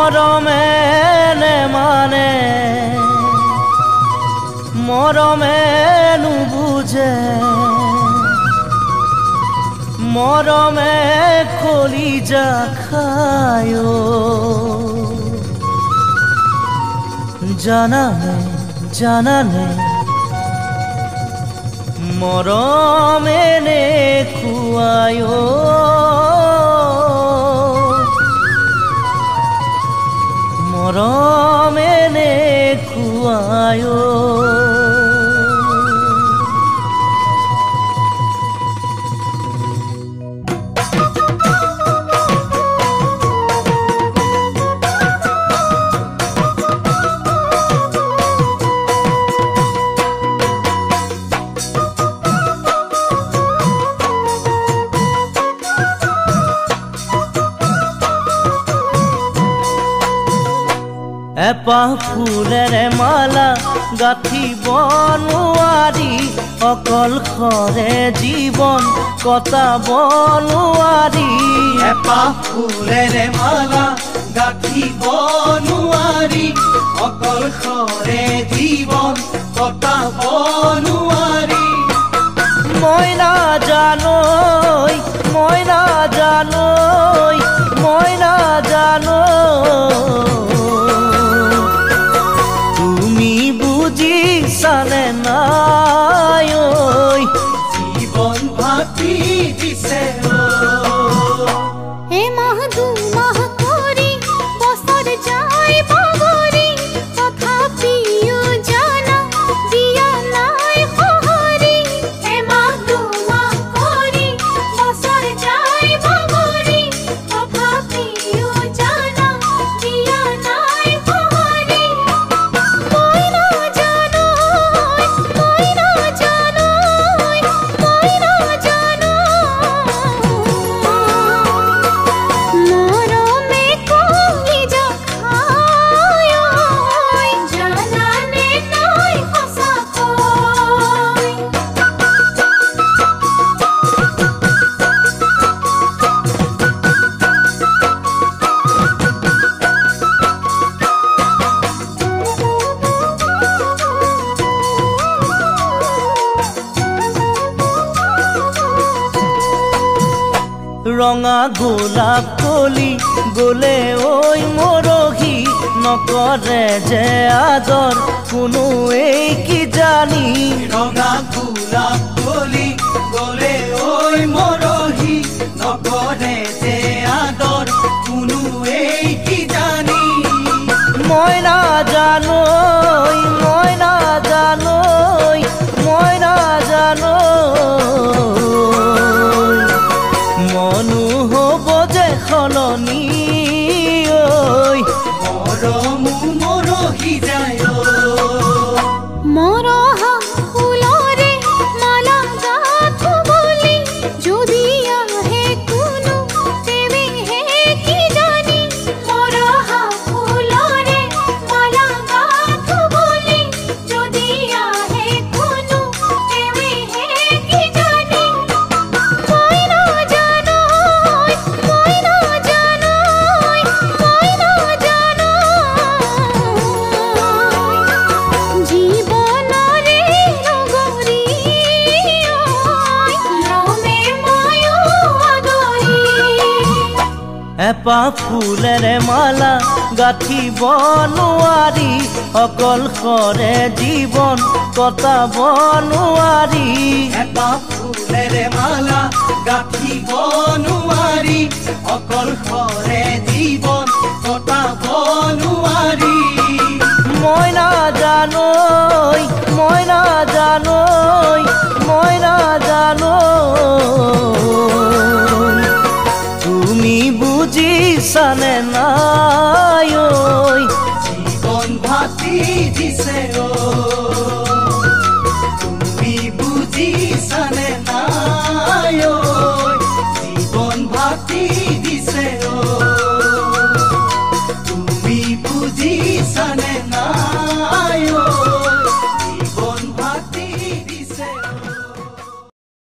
মৰমে নেমানে মৰমে নুবুজে মৰমে কলিজা খায় জানানে জানানে মৰমে নেখুৱায় মৰমে নেখুৱায় এপাহ ফুলেৰে মালা গাঁঠিব নোৱাৰি অকলশৰে জীৱন কটাব নোৱাৰি এপাহ ফুলেৰে মালা গাঁঠিব নোৱাৰি অকলশৰে জীৱন কটাব নোৱাৰি মই নাজানৈ মই নাজানৈ মই নাজানৈ বুজিছানে নাই জীৱন ভাতি দিছে এমাহ দুমাহ কৰি বছৰ যায় বগৰি তথাপিও জানা দিয়া নাই সঁহাৰি এমাহ দুমাহ কৰি বছৰ যায় বগৰি তথাপিও জানা দিয়া নাই সঁহাৰি ৰঙা গোলাপ কলি গলে ঐ মৰহি নকৰে যে আদৰ কোনোৱেই কি জানি ৰঙা গোলাপ কলি গলে ঐ মৰহি নকৰে যে আদৰ কোনোৱেই কি জানি মই নাজানৈ মই নাজানৈ মই নাজানৈ মনো হ'ব যে সলনি মৰমো মৰহি যায় মৰহা ফুলৰে মালা গাঁথো বুলি যদি আহে কোনো তেৱেহে কি জানি মৰহা ফুলৰে মালা গাঁথো বুলি যদি আহে কোনো তেৱেহে কি জানি মই নাজানৈ মই নাজানৈ মই নাজানৈ জীৱনৰে নগৰী ৰমে ময়ো আদৰি এপাহ ফুলেৰে মালা গাঁঠিব নোৱাৰি অকলশৰে জীৱন কটাব নোৱাৰি এপাহ ফুলেৰে মালা গাঁঠিব নোৱাৰি অকলশৰে জীৱন কটাব নোৱাৰি মই নাজানৈ মই নাজানৈ মই নাজানৈ তুমি বুজিছানে নাই জীৱন ভাতি দিছে তুমি বুজিছানে নাই জীৱন ভাতি